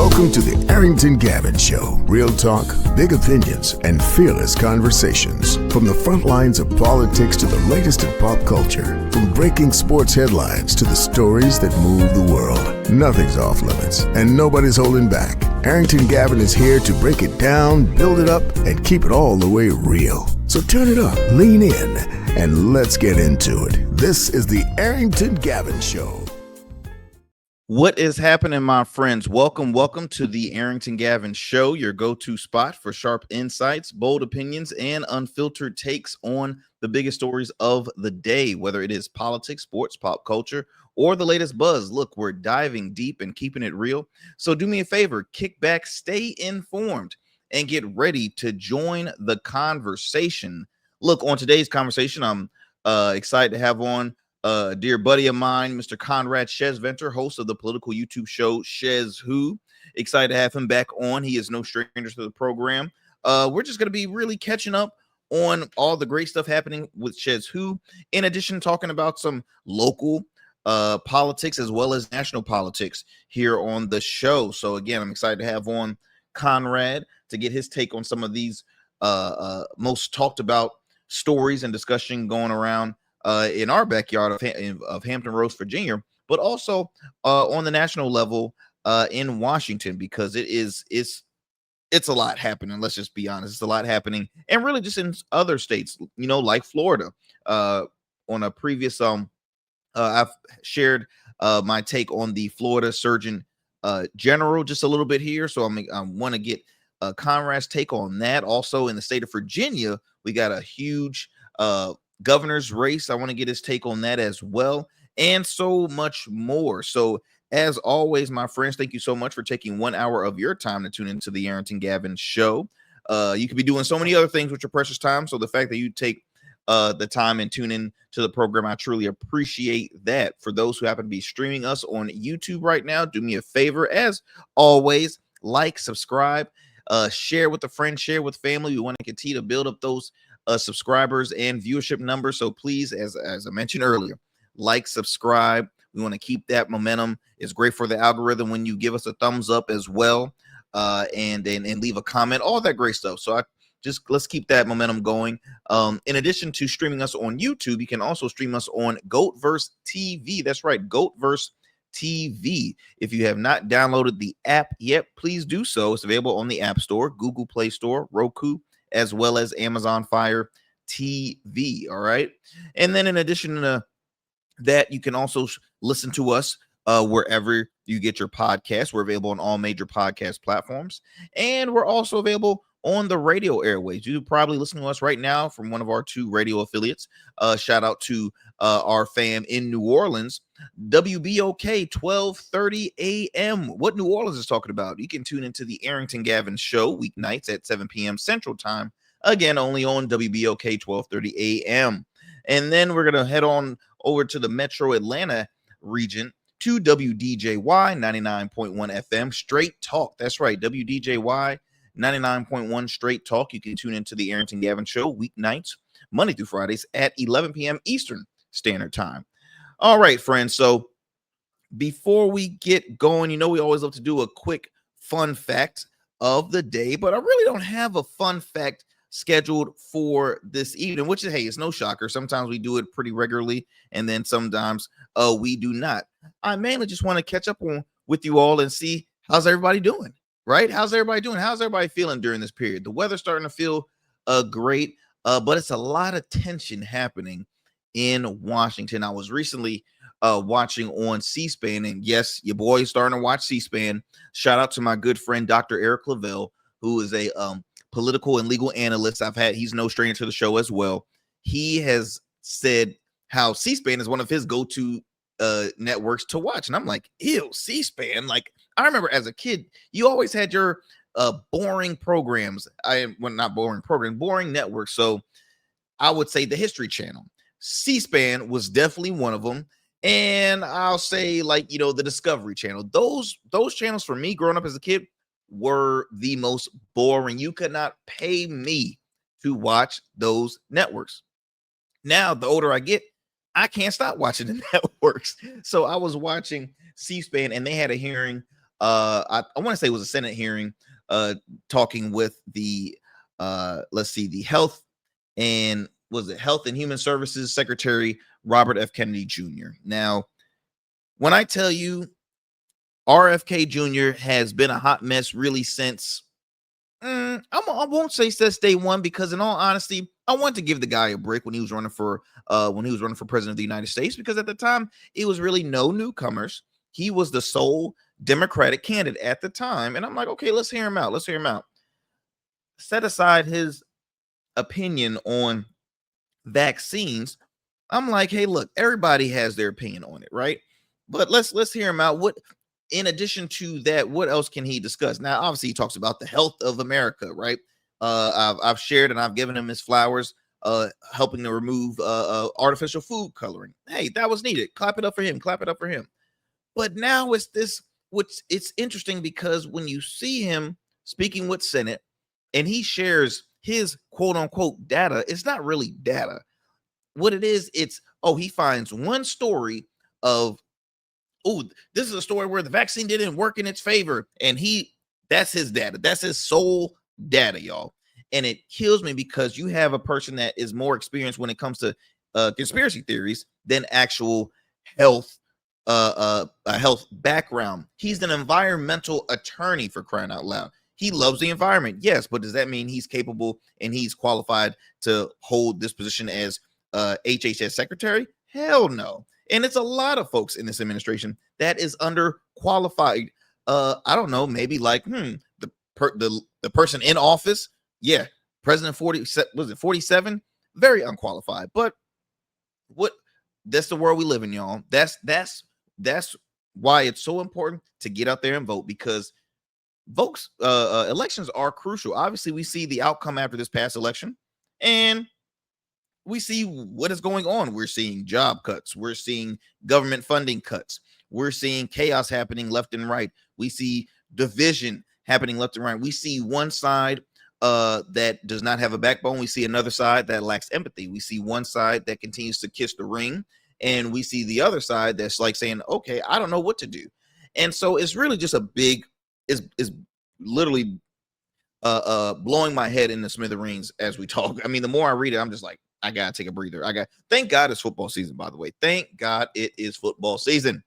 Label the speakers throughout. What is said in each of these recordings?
Speaker 1: Welcome to the Arrington Gavin Show. Real talk, big opinions, and fearless conversations. From the front lines of politics to the latest in pop culture. From breaking sports headlines to the stories that move the world. Nothing's off limits, and nobody's holding back. Arrington Gavin is here to break it down, build it up, and keep it all the way real. So turn it up, lean in, and let's get into it. This is the Arrington Gavin Show.
Speaker 2: What is happening, my friends? Welcome to the Arrington Gavin Show, your go-to spot for sharp insights, bold opinions, and unfiltered takes on the biggest stories of the day, whether it is politics, sports, pop culture, or the latest buzz. Look, we're diving deep and keeping it real. So do me a favor, kick back, stay informed, and get ready to join the conversation. Look, on today's conversation, I'm excited to have on a dear buddy of mine, Mr. Conrad Schessventer, host of the political YouTube show SchezzWho. Excited to have him back on. He is no stranger to the program. We're just going to be really catching up on all the great stuff happening with SchezzWho, in addition talking about some local politics as well as national politics here on the show. So again, I'm excited to have on Conrad to get his take on some of these most talked about stories and discussion going around in our backyard of Hampton Roads, Virginia, but also on the national level in Washington, because it's a lot happening. Let's just be honest. It's a lot happening, and really just in other states, like Florida. On a previous I've shared my take on the Florida Surgeon General just a little bit here, so I want to get Conrad's take on that. Also, in the state of Virginia, we got a huge governor's race. I want to get his take on that as well, and so much more. So as always, my friends, thank you so much for taking 1 hour of your time to tune into the Arrington Gavin Show. You could be doing so many other things with your precious time, so the fact that you take the time and tune in to the program, I truly appreciate that. For those who happen to be streaming us on YouTube right now, do me a favor, as always, like, subscribe, share with a friend, share with family. We want to continue to build up those subscribers and viewership numbers. So please, as I mentioned earlier, like, subscribe. We want to keep that momentum. It's great for the algorithm when you give us a thumbs up as well, and leave a comment, all that great stuff. So let's keep that momentum going. In addition to streaming us on YouTube, you can also stream us on Goatverse TV. That's right, Goatverse TV. If you have not downloaded the app yet, please do so. It's available on the App Store, Google Play Store, Roku, as well as Amazon Fire TV. All right. And then in addition to that, you can also listen to us wherever you get your podcasts. We're available on all major podcast platforms, and we're also available on the radio airways. You probably listen to us right now from one of our two radio affiliates. Shout out to our fam in New Orleans, WBOK 1230 AM. What New Orleans is talking about? You can tune into the Arrington Gavin Show weeknights at 7 p.m. Central Time. Again, only on WBOK 1230 AM. And then we're going to head on over to the Metro Atlanta region to WDJY 99.1 FM Straight Talk. That's right, WDJY 99.1 Straight Talk. You can tune into the Arrington Gavin Show weeknights, Monday through Fridays at 11 p.m. Eastern Standard Time. All right, friends. So before we get going, we always love to do a quick fun fact of the day, but I really don't have a fun fact scheduled for this evening, which is, hey, it's no shocker. Sometimes we do it pretty regularly, and then sometimes we do not. I mainly just want to catch up with you all and see how's everybody doing. Right? How's everybody doing? How's everybody feeling during this period? The weather's starting to feel great, but it's a lot of tension happening in Washington. I was recently watching on C-SPAN, and yes, your boy is starting to watch C-SPAN. Shout out to my good friend, Dr. Eric Lavelle, who is a political and legal analyst. He's no stranger to the show as well. He has said how C-SPAN is one of his go-to networks to watch. And I'm like, ew, C-SPAN. Like, I remember as a kid, you always had your boring programs. Not boring program, boring networks. So I would say the History Channel. C-SPAN was definitely one of them. And I'll say, the Discovery Channel. Those channels for me growing up as a kid were the most boring. You could not pay me to watch those networks. Now, the older I get, I can't stop watching the networks. So I was watching C-SPAN, and they had a hearing I want to say it was a Senate hearing, talking with the the health and Health and Human Services Secretary Robert F. Kennedy Jr. Now, when I tell you RFK Jr. has been a hot mess really since I won't say since day one, because in all honesty, I want to give the guy a break when he was running for president of the United States, because at the time it was really no newcomers. He was the sole Democratic candidate at the time, and I'm like, okay, let's hear him out. Let's hear him out. Set aside his opinion on vaccines. I'm like, hey, look, everybody has their opinion on it, right? But let's hear him out. What, in addition to that, what else can he discuss? Now, obviously, he talks about the health of America, right? I've shared and I've given him his flowers, helping to remove artificial food coloring. Hey, that was needed. Clap it up for him. Clap it up for him. But now it's this. It's interesting, because when you see him speaking with Senate and he shares his quote unquote data, it's not really data. What it is, it's, he finds one story of, this is a story where the vaccine didn't work in its favor, and that's his data. That's his sole data, y'all. And it kills me, because you have a person that is more experienced when it comes to conspiracy theories than actual health, a health background. He's an environmental attorney, for crying out loud. He loves the environment, yes, but does that mean he's capable and he's qualified to hold this position as HHS secretary? Hell no. And it's a lot of folks in this administration that is underqualified. I don't know, maybe like the person in office, yeah, President 47, very unqualified. But that's the world we live in, y'all. That's why it's so important to get out there and vote, because elections are crucial. Obviously, we see the outcome after this past election, and we see what is going on. We're seeing job cuts. We're seeing government funding cuts. We're seeing chaos happening left and right. We see division happening left and right. We see one side that does not have a backbone. We see another side that lacks empathy. We see one side that continues to kiss the ring, and we see the other side that's like saying, okay, I don't know what to do. And so it's really just is literally blowing my head in the smithereens as we talk. I mean, the more I read it, I'm just like, I gotta take a breather. Thank God it's football season, by the way. Thank God it is football season.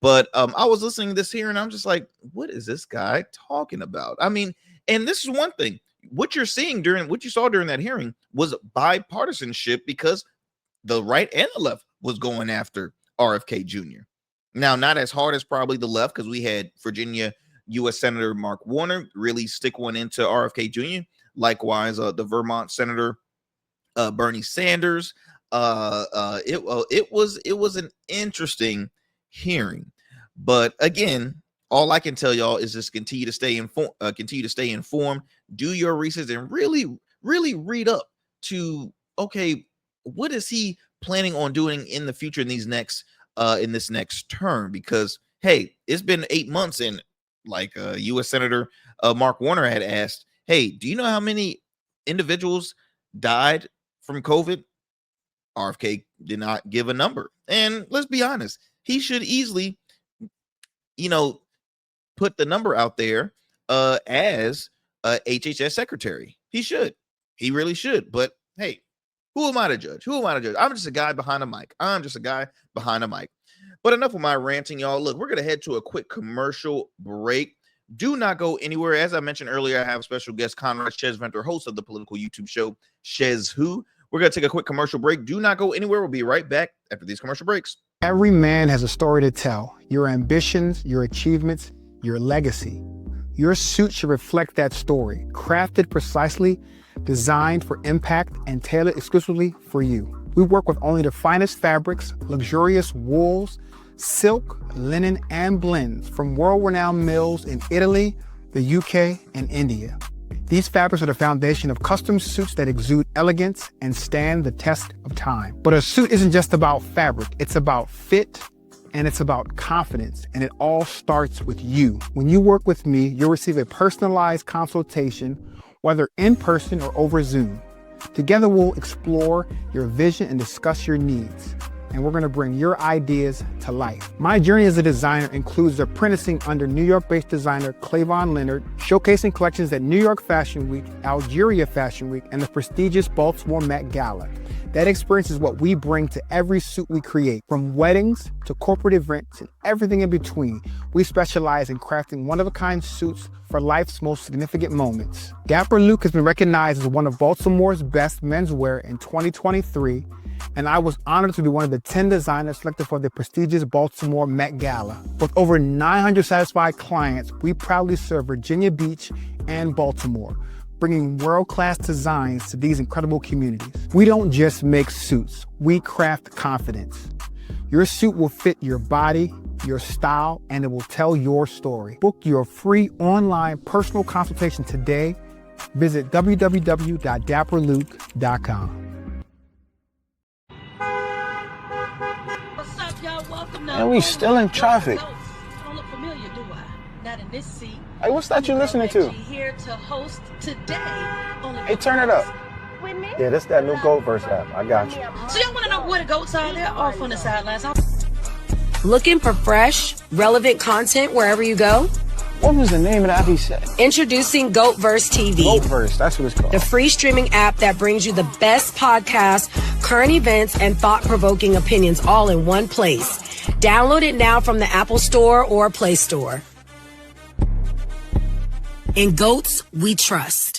Speaker 2: But I was listening to this here, and I'm just like, what is this guy talking about? I mean, and this is one thing. What you saw during that hearing was bipartisanship, because the right and the left was going after RFK Jr. Now, not as hard as probably the left, because we had Virginia U.S. Senator Mark Warner really stick one into RFK Jr. Likewise, the Vermont Senator Bernie Sanders. It was an interesting hearing, but again, all I can tell y'all is just continue to stay informed, do your research, and really read up to, okay, what is he planning on doing in the future in this next term? Because hey, it's been 8 months, and like U.S. Senator Mark Warner had asked, hey, do you know how many individuals died from COVID? RFK did not give a number. And let's be honest, he should easily, put the number out there as HHS secretary. He really should. But hey, who am I to judge? I'm just a guy behind a mic. But enough of my ranting, y'all. Look, we're going to head to a quick commercial break. Do not go anywhere. As I mentioned earlier, I have a special guest, Conrad Schessventer, host of the political YouTube show, SchezzWho. We're going to take a quick commercial break. Do not go anywhere. We'll be right back after these commercial breaks.
Speaker 3: Every man has a story to tell. Your ambitions, your achievements, your legacy. Your suit should reflect that story, crafted precisely, designed for impact, and tailored exclusively for you. We work with only the finest fabrics, luxurious wools, silk, linen, and blends from world-renowned mills in Italy, the UK, and India. These fabrics are the foundation of custom suits that exude elegance and stand the test of time. But a suit isn't just about fabric, it's about fit, and it's about confidence, and it all starts with you. When you work with me, you'll receive a personalized consultation, whether in person or over Zoom. Together, we'll explore your vision and discuss your needs. and we're going to bring your ideas to life. My journey as a designer includes apprenticing under New York-based designer Clavon Leonard, showcasing collections at New York Fashion Week, Algeria Fashion Week, and the prestigious Baltimore Met Gala. That experience is what we bring to every suit we create, from weddings to corporate events and everything in between. We specialize in crafting one-of-a-kind suits for life's most significant moments. Dapper Luke has been recognized as one of Baltimore's best menswear in 2023, and I was honored to be one of the 10 designers selected for the prestigious Baltimore Met Gala. With over 900 satisfied clients, we proudly serve Virginia Beach and Baltimore, bringing world-class designs to these incredible communities. We don't just make suits, we craft confidence. Your suit will fit your body, your style, and it will tell your story. Book your free online personal consultation today. Visit www.dapperluke.com.
Speaker 4: What's up, y'all? Welcome to
Speaker 5: And we still in traffic.
Speaker 4: Don't look familiar, do I? Not in this seat.
Speaker 5: Hey, what's that you listening to?
Speaker 4: Here to host today.
Speaker 5: Hey, turn it up.
Speaker 4: With me?
Speaker 5: Yeah, that's that new Goldverse app. I got you.
Speaker 4: So y'all want to know where the goats are? They're off on the sidelines.
Speaker 6: Looking for fresh, relevant content wherever you go?
Speaker 5: What was the name of that he said?
Speaker 6: Introducing Goatverse TV.
Speaker 5: Goldverse, that's what it's called.
Speaker 6: The free streaming app that brings you the best podcasts, current events, and thought-provoking opinions all in one place. Download it now from the Apple Store or Play Store. In goats, we trust.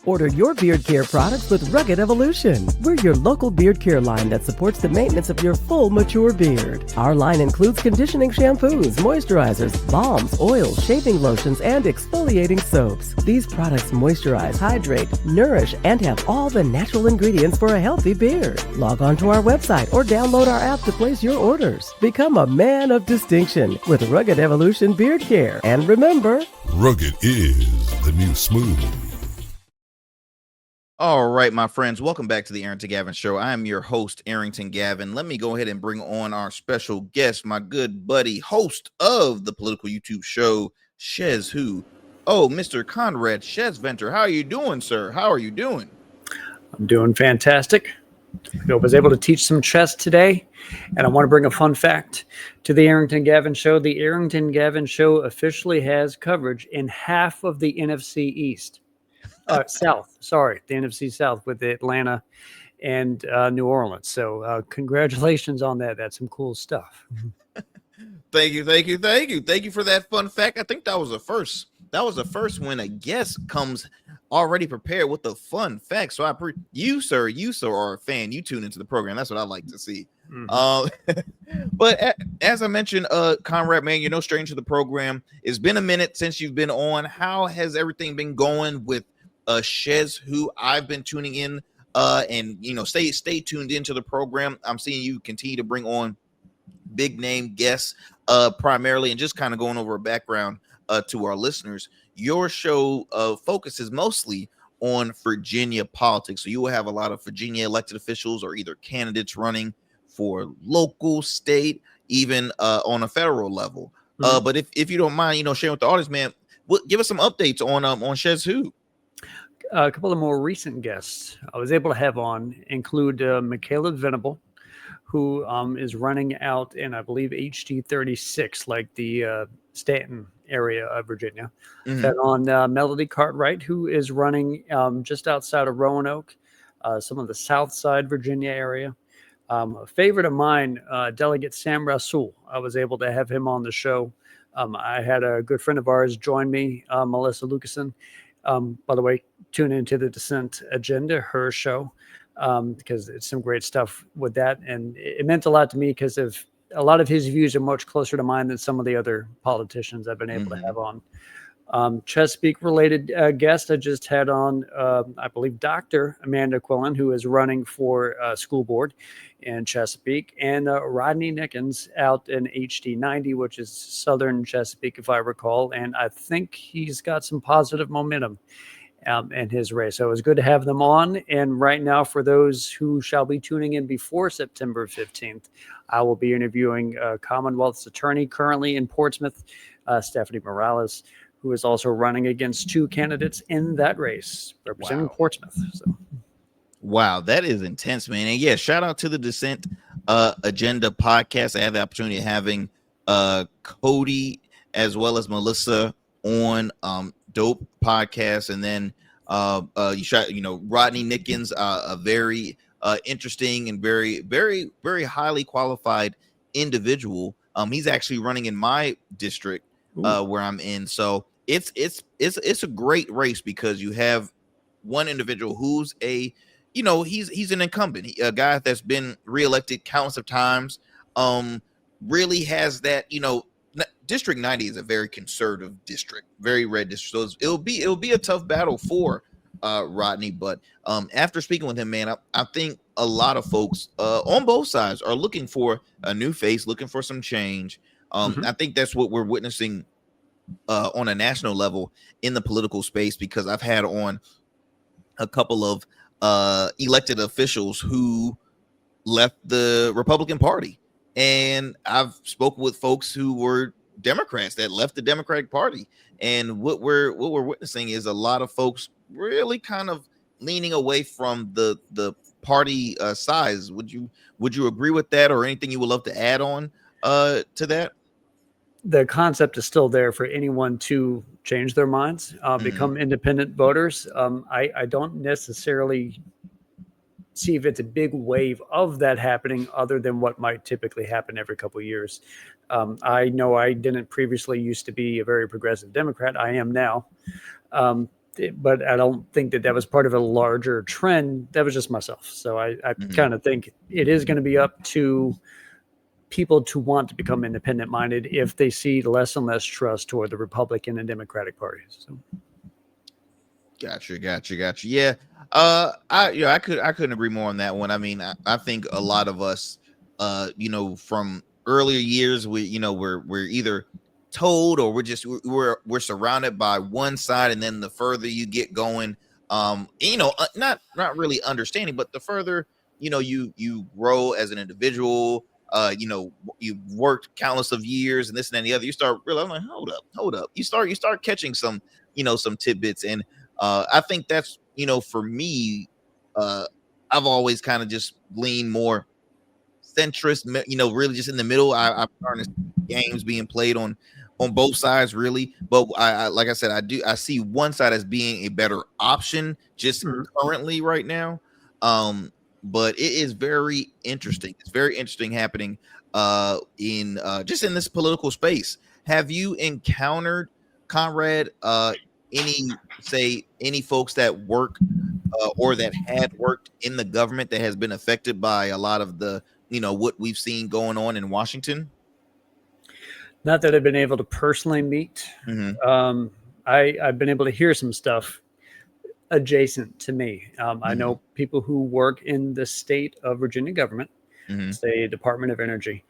Speaker 7: Order your beard care products with Rugged Evolution. We're your local beard care line that supports the maintenance of your full, mature beard. Our line includes conditioning shampoos, moisturizers, balms, oils, shaving lotions, and exfoliating soaps. These products moisturize, hydrate, nourish, and have all the natural ingredients for a healthy beard. Log on to our website or download our app to place your orders. Become a man of distinction with Rugged Evolution Beard Care. And remember,
Speaker 1: Rugged is the new smooth.
Speaker 2: All right, my friends, welcome back to the Arrington Gavin Show. I am your host, Arrington Gavin. Let me go ahead and bring on our special guest, my good buddy, host of the political YouTube show, SchezzWho. Oh, Mr. Conrad Schessventer. How are you doing, sir? How are you doing?
Speaker 8: I'm doing fantastic. I was able to teach some chess today, and I want to bring a fun fact to the Arrington Gavin Show. The Arrington Gavin Show officially has coverage in half of the NFC East. South, sorry, the NFC South with Atlanta and New Orleans. So congratulations on that. That's some cool stuff.
Speaker 2: Thank you for that fun fact. I think that was the first. That was the first when a guest comes already prepared with the fun fact. So you sir, are a fan. You tune into the program. That's what I like to see. But as I mentioned, Conrad, man, you're no stranger to the program. It's been a minute since you've been on. How has everything been going with SchezzWho? I've been tuning in and stay tuned into the program. I'm seeing you continue to bring on big name guests primarily, and just kind of going over a background to our listeners. Your show focuses mostly on Virginia politics, so you will have a lot of Virginia elected officials or either candidates running for local, state, even on a federal level. But if you don't mind, sharing with the audience, man, give us some updates on SchezzWho.
Speaker 8: A couple of more recent guests I was able to have on include Michaela Venable, who is running out in, I believe, HD 36, like the Stanton area of Virginia. Had on Melody Cartwright, who is running just outside of Roanoke, some of the South Side Virginia area. A favorite of mine, Delegate Sam Rasool. I was able to have him on the show. I had a good friend of ours join me, Melissa Lucasen. By the way, tune into the Dissent Agenda, her show, because it's some great stuff with that. And it meant a lot to me because of a lot of his views are much closer to mine than some of the other politicians I've been able to have on. Chesapeake related guest I just had on, I believe, Dr. Amanda Quillen, who is running for school board in Chesapeake, and Rodney Nickens out in HD 90, which is Southern Chesapeake, if I recall. And I think he's got some positive momentum in his race. So it was good to have them on. And right now, for those who shall be tuning in before September 15th, I will be interviewing Commonwealth's attorney currently in Portsmouth, Stephanie Morales, who is also running against two candidates in that race representing Portsmouth. So.
Speaker 2: Wow, that is intense, man. And yeah, shout out to the Dissent Agenda podcast. I had the opportunity of having Cody as well as Melissa on Dope podcast, and then Rodney Nickens, a very interesting and very, very, very highly qualified individual. He's actually running in my district where I'm in. So it's a great race because you have one individual who's he's an incumbent, a guy that's been reelected countless of times. Really has that, District 90 is a very conservative district, very red district. So it'll be a tough battle for Rodney. But after speaking with him, man, I think a lot of folks on both sides are looking for a new face, looking for some change. I think that's what we're witnessing on a national level in the political space, because I've had on a couple of elected officials who left the Republican Party, and I've spoken with folks who were Democrats that left the Democratic Party, and what we're witnessing is a lot of folks really kind of leaning away from the party size. Would you agree with that, or anything you would love to add on to that?
Speaker 8: The concept is still there for anyone to change their minds, become independent voters. I don't necessarily see if it's a big wave of that happening, other than what might typically happen every couple of years. I know I didn't previously used to be a very progressive Democrat. I am now. But I don't think that was part of a larger trend. That was just myself. So I kind of think it is going to be up to people to want to become independent minded if they see less and less trust toward the Republican and Democratic parties. So.
Speaker 2: Gotcha. Yeah. I couldn't agree more on that one. I mean, I think a lot of us, from earlier years, we're either told or we're surrounded by one side, and then the further you get going, not really understanding, but the further you grow as an individual, you've worked countless of years and this and that and the other, you start realizing, like, hold up, you start catching some tidbits. And I think that's, for me, I've always kind of just leaned more centrist, really just in the middle. I've started games being played on both sides, really. But I like I said, I see one side as being a better option just currently right now. But it is very interesting. It's very interesting happening in just in this political space. Have you encountered, Conrad, any folks that work or that had worked in the government that has been affected by a lot of the, what we've seen going on in Washington?
Speaker 8: Not that I've been able to personally meet. I've been able to hear some stuff adjacent to me. I know people who work in the state of Virginia government, say Department of Energy,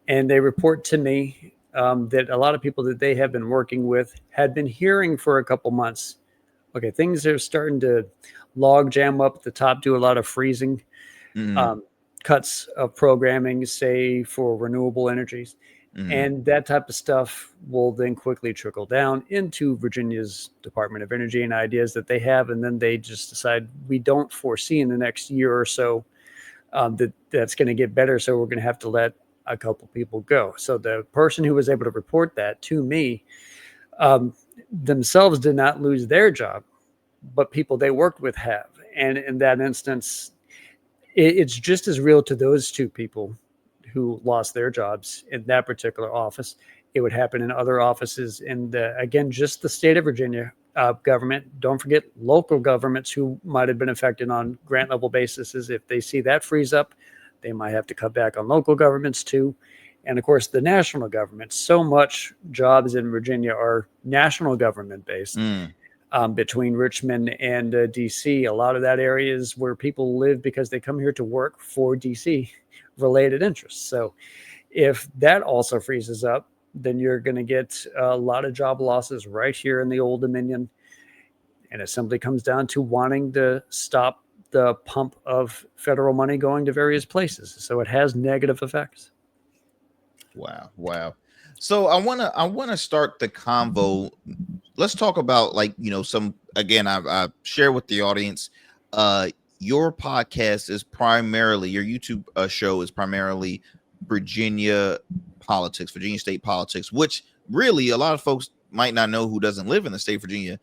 Speaker 8: and they report to me that a lot of people that they have been working with had been hearing for a couple months, okay, things are starting to log jam up at the top, do a lot of freezing, cuts of programming, say for renewable energies. And that type of stuff will then quickly trickle down into Virginia's Department of Energy and ideas that they have. And then they just decide, we don't foresee in the next year or so that's going to get better. So we're going to have to let a couple people go. So the person who was able to report that to me themselves did not lose their job, but people they worked with have. And in that instance, it's just as real to those two people who lost their jobs in that particular office. It would happen in other offices in again, just the state of Virginia government. Don't forget local governments who might have been affected on grant level basis. If they see that freeze up, they might have to cut back on local governments too. And of course, the national government. So much jobs in Virginia are national government based. Between Richmond and DC, a lot of that area is where people live because they come here to work for DC related interests. So if that also freezes up, then you're going to get a lot of job losses right here in the Old Dominion. And it simply comes down to wanting to stop the pump of federal money going to various places. So it has negative effects.
Speaker 2: Wow. So I want to start the convo. Let's talk about, like, some, again, I share with the audience your podcast is primarily, your YouTube show is primarily Virginia politics, Virginia state politics, which really a lot of folks might not know who doesn't live in the state of Virginia.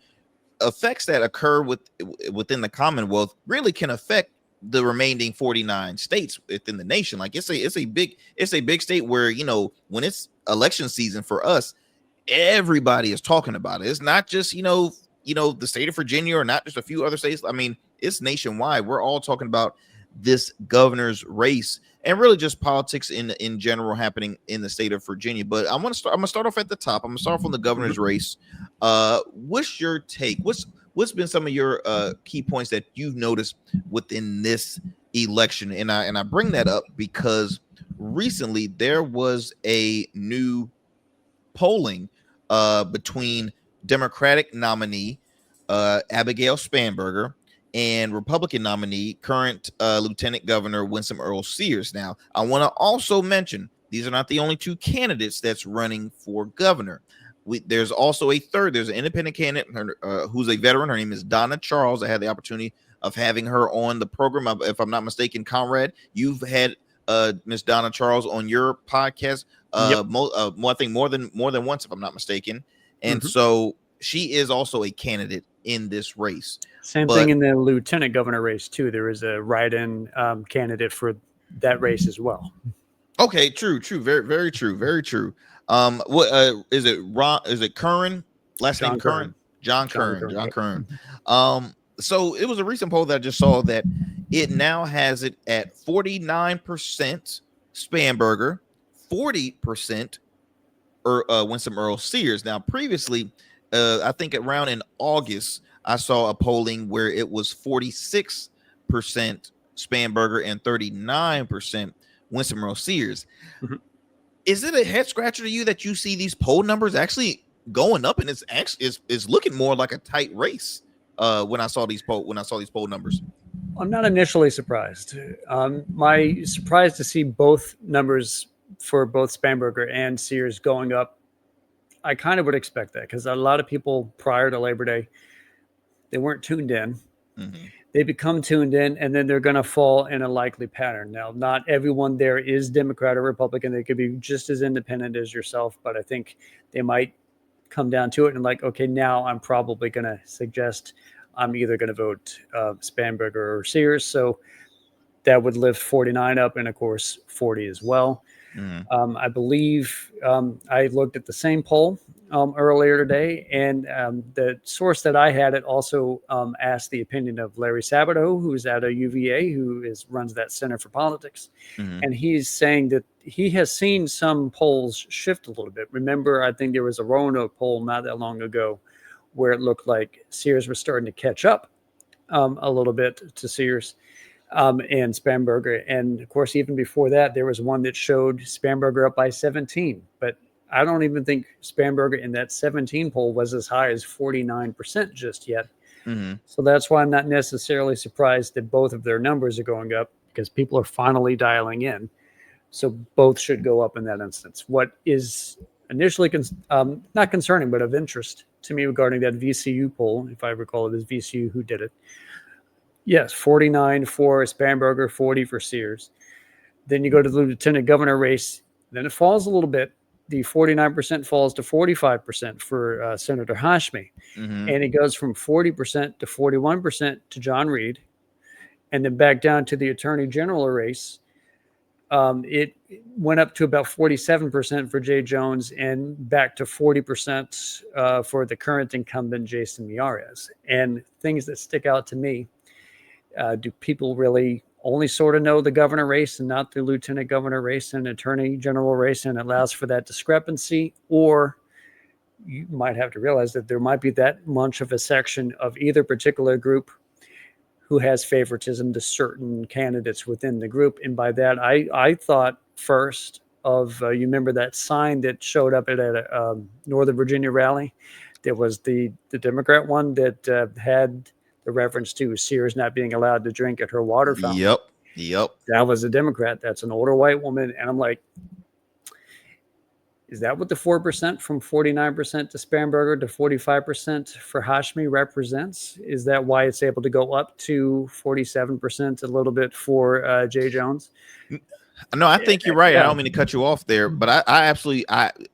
Speaker 2: Effects that occur within the Commonwealth really can affect the remaining 49 states within the nation. Like it's a big state where, you know, when it's election season for us, everybody is talking about it. It's not just, you know, the state of Virginia or not just a few other states. I mean, it's nationwide. We're all talking about this governor's race and really just politics in general happening in the state of Virginia. But I'm gonna start off at the top. I'm gonna start off on the governor's race. What's your take? What's been some of your key points that you've noticed within this election? And I bring that up because recently there was a new polling between Democratic nominee Abigail Spanberger and Republican nominee, current Lieutenant Governor Winsome Earl Sears. Now, I want to also mention these are not the only two candidates that's running for governor. There's also a third. There's an independent candidate who's a veteran. Her name is Donna Charles. I had the opportunity of having her on the program. If I'm not mistaken, Conrad, you've had Miss Donna Charles on your podcast.
Speaker 8: Yep.
Speaker 2: I think more than once, if I'm not mistaken. And so she is also a candidate in this race.
Speaker 8: Same thing in the lieutenant governor race too. There is a write-in candidate for that race as well.
Speaker 2: Okay, true, very, very true, very true. What is it? Is it Curran? Last name Curran? John Curran. So it was a recent poll that I just saw that it now has it at 49% Spanberger, 40% Winsome Earl Sears. Now, previously, I think around in August, I saw a polling where it was 46% Spanberger and 39% Winsome Earl Sears. Is it a head scratcher to you that you see these poll numbers actually going up, and it's actually is looking more like a tight race when I saw these poll numbers?
Speaker 8: I'm not initially surprised. My surprise to see both numbers for both Spanberger and Sears going up. I kind of would expect that because a lot of people prior to Labor Day, they weren't tuned in. They become tuned in, and then they're going to fall in a likely pattern. Now, not everyone there is Democrat or Republican. They could be just as independent as yourself, but I think they might come down to it and like, okay, now I'm probably going to suggest I'm either going to vote Spanberger or Sears. So that would lift 49 up and, of course, 40 as well. I believe I looked at the same poll earlier today, and the source that I had it also asked the opinion of Larry Sabato, who's at a UVA, who runs that Center for Politics. And he's saying that he has seen some polls shift a little bit. Remember, I think there was a Roanoke poll not that long ago where it looked like Sears was starting to catch up a little bit to Sears. And Spanberger. And of course, even before that, there was one that showed Spanberger up by 17. But I don't even think Spanberger in that 17 poll was as high as 49% just yet. So that's why I'm not necessarily surprised that both of their numbers are going up, because people are finally dialing in. So both should go up in that instance. What is initially not concerning, but of interest to me regarding that VCU poll, if I recall it is VCU who did it. Yes, 49 for Spanberger, 40 for Sears. Then you go to the lieutenant governor race. Then it falls a little bit. The 49% falls to 45% for Senator Hashmi. And it goes from 40% to 41% to John Reed. And then back down to the attorney general race. It went up to about 47% for Jay Jones and back to 40% for the current incumbent, Jason Miyares. And things that stick out to me. Do people really only sort of know the governor race and not the lieutenant governor race and attorney general race, and it allows for that discrepancy? Or you might have to realize that there might be that much of a section of either particular group who has favoritism to certain candidates within the group. And by that, I thought first of, you remember that sign that showed up at a Northern Virginia rally? There was the Democrat one that had the reference to Sears not being allowed to drink at her water fountain. Yep. That was a Democrat. That's an older white woman. And I'm like, Is that what the 4% from 49% to Spanberger to 45% for Hashmi represents? Is that why it's able to go up to 47% a little bit for Jay Jones?
Speaker 2: No, I think you're right. I don't mean to cut you off there, but I absolutely,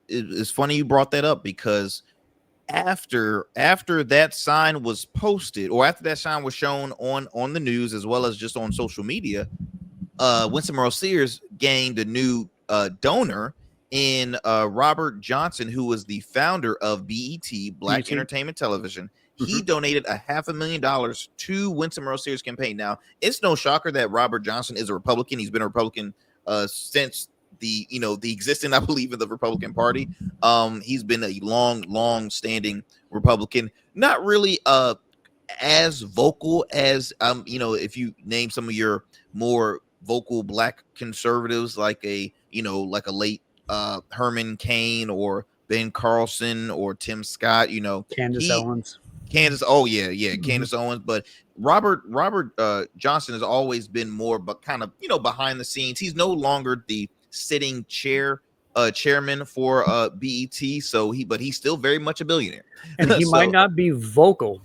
Speaker 2: it's funny you brought that up, because after that sign was posted, or after that sign was shown on the news as well as just on social media, Winston Earl Sears gained a new donor in Robert Johnson, who was the founder of BET, Black Entertainment Television. He donated $500,000 to Winston Earl Sears' campaign. Now, it's no shocker that Robert Johnson is a Republican. He's been a Republican since the existence, I believe, of the Republican Party. He's been a long standing Republican, not really as vocal as if you name some of your more vocal Black conservatives, like a late Herman Cain or Ben Carlson or Tim Scott,
Speaker 8: Candace Owens.
Speaker 2: Candace Owens. But Robert Johnson has always been more, but kind of behind the scenes. He's no longer the sitting chairman for BET, but he's still very much a billionaire,
Speaker 8: and he might not be vocal,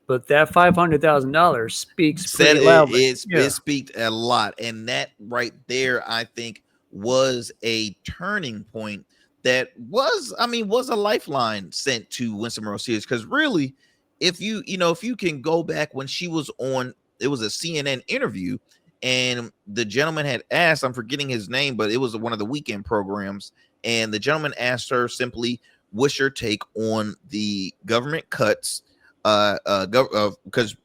Speaker 8: but that $500,000 speaks pretty loudly.
Speaker 2: It speaks a lot, and that right there, I think, was a turning point that was a lifeline sent to Winston Earl Sears. Because really, if you can go back when she was on, it was a CNN interview, and the gentleman had asked, I'm forgetting his name, but it was one of the weekend programs, and the gentleman asked her simply, what's your take on the government cuts, because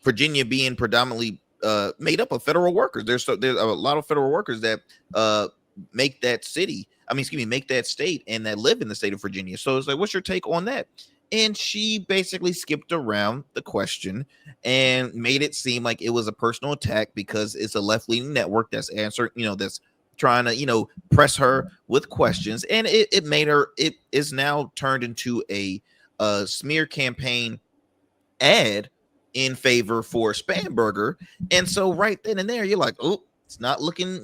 Speaker 2: Virginia being predominantly made up of federal workers. There's a lot of federal workers that make that state, and that live in the state of Virginia. So it's like, what's your take on that? And she basically skipped around the question and made it seem like it was a personal attack because it's a left-leaning network that's that's trying to, press her with questions. And it is now turned into a smear campaign ad in favor for Spanberger. And so right then and there, you're like, oh, it's not looking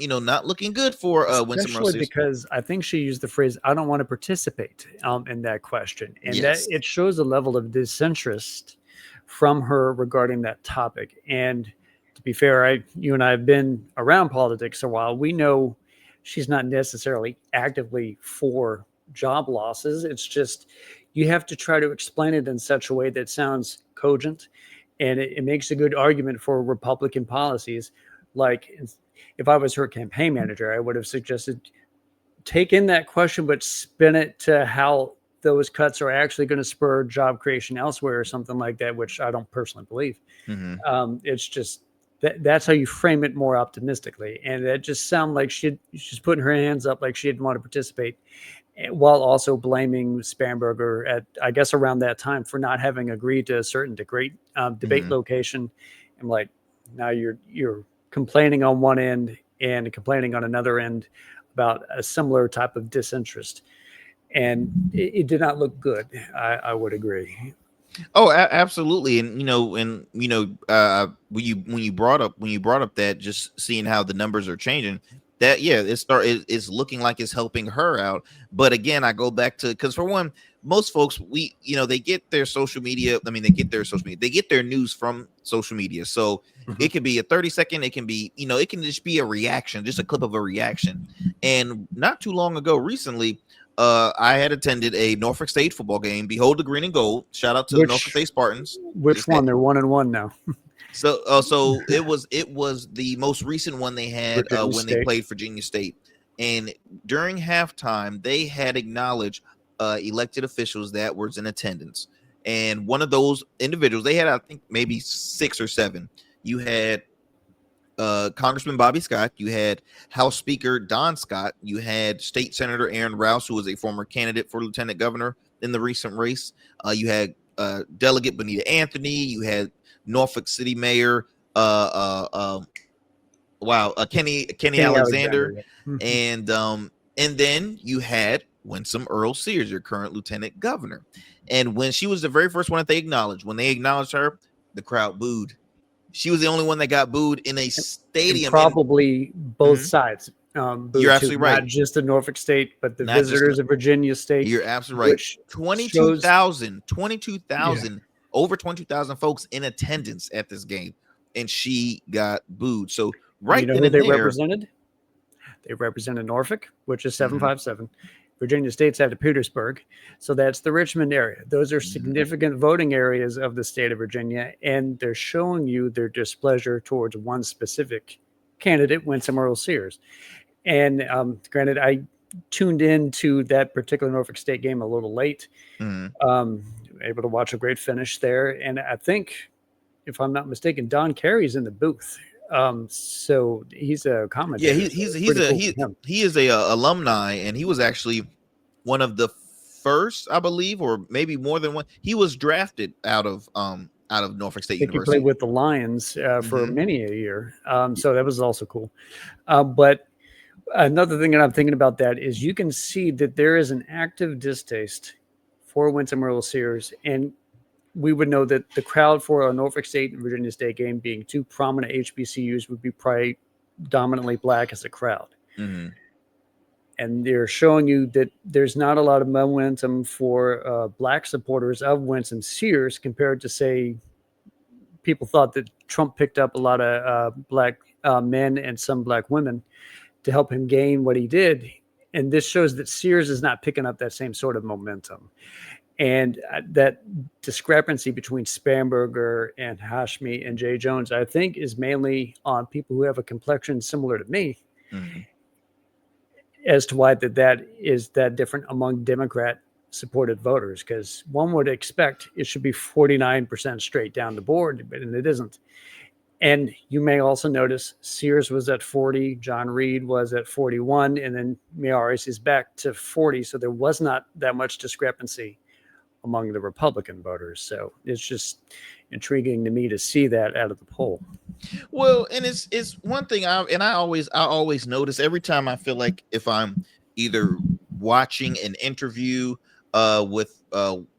Speaker 2: good for Winston Earl Sears.
Speaker 8: Because I think she used the phrase, I don't want to participate in that question. And that it shows a level of disinterest from her regarding that topic. And to be fair, you and I have been around politics a while. We know she's not necessarily actively for job losses. It's just, you have to try to explain it in such a way that sounds cogent, and it makes a good argument for Republican policies. Like, if I was her campaign manager, I would have suggested take in that question, but spin it to how those cuts are actually going to spur job creation elsewhere or something like that, which I don't personally believe. It's just that's how you frame it more optimistically. And it just sounded like she's putting her hands up like she didn't want to participate, while also blaming Spanberger at, I guess, around that time for not having agreed to a certain debate location. I'm like, now you're complaining on one end and complaining on another end about a similar type of disinterest. And it did not look good. I would agree.
Speaker 2: Oh, absolutely. And when you brought up that, just seeing how the numbers are changing, that it's looking like it's helping her out. But again, I go back to, because for one, most folks, they get their social media. They get their news from social media. So it could be a 30-second. It can be, it can just be a reaction, just a clip of a reaction. And not too long ago, recently, I had attended a Norfolk State football game. Behold the green and gold. Shout out to the Norfolk State Spartans.
Speaker 8: Which one? They're 1-1 now.
Speaker 2: So it was the most recent one they had when they played Virginia State. And during halftime, they had acknowledged elected officials that was in attendance. And one of those individuals, they had, I think, maybe 6 or 7. You had Congressman Bobby Scott, you had House Speaker Don Scott, you had State Senator Aaron Rouse, who was a former candidate for lieutenant governor in the recent race. You had Delegate Bonita Anthony, you had Norfolk City Mayor Kenny Alexander. And then you had Winston Earl Sears, your current lieutenant governor. And when she was the very first one that they acknowledged, when they acknowledged her, the crowd booed. She was the only one that got booed in a stadium.
Speaker 8: And probably both sides. booed
Speaker 2: You're
Speaker 8: to
Speaker 2: absolutely right.
Speaker 8: not just the Norfolk State, but the
Speaker 2: Not just
Speaker 8: visitors of Virginia State.
Speaker 2: You're absolutely right.
Speaker 8: which
Speaker 2: 22,000,
Speaker 3: Yeah.
Speaker 2: over 22,000 folks in attendance at this game, and she got booed. So
Speaker 8: You
Speaker 2: right
Speaker 8: know
Speaker 2: then
Speaker 8: who
Speaker 2: and
Speaker 8: they
Speaker 2: there,
Speaker 8: represented? They represented Norfolk, which is
Speaker 2: Mm-hmm.
Speaker 8: 757. Virginia State's out of Petersburg. So that's the Richmond area. Those are
Speaker 2: Mm-hmm.
Speaker 8: significant voting areas of the state of Virginia, and they're showing you their displeasure towards one specific candidate, Winsome Earl Sears. And granted, I tuned into that particular Norfolk State game a little late,
Speaker 2: Mhm.
Speaker 8: Able to watch a great finish there. And I think, if I'm not mistaken, Don Carey's in the booth. So he's a commentator.
Speaker 2: Yeah,
Speaker 8: so it's pretty cool for him.
Speaker 2: he is a alumni, and he was actually one of the first, I believe, or maybe more than one. He was drafted out of Norfolk State
Speaker 8: I think he
Speaker 2: University.
Speaker 8: played with the Lions for
Speaker 2: Mhm.
Speaker 8: many a year. So that was also cool. But another thing that I'm thinking about that is you can see that there is an active distaste for Winsome Earl Sears, and we would know that the crowd for a Norfolk State and Virginia State game, being two prominent HBCUs, would be probably dominantly black as a crowd.
Speaker 2: Mhm.
Speaker 8: And they're showing you that there's not a lot of momentum for black supporters of Winsome Sears compared to, say, people thought that Trump picked up a lot of black men and some black women to help him gain what he did. And this shows that Sears is not picking up that same sort of momentum. And that discrepancy between Spamberger and Hashmi and Jay Jones, I think, is mainly on people who have a complexion similar to me,
Speaker 2: Mhm.
Speaker 8: as to why that is that different among Democrat supported voters. Because one would expect it should be 49% straight down the board, but it isn't. And you may also notice Sears was at 40, John Reed was at 41, and then Miyares is back to 40. So there was not that much discrepancy among the Republican voters. So it's just intriguing to me to see that out of the poll.
Speaker 2: Well, and it's one thing I always notice every time I feel like if I'm either watching an interview with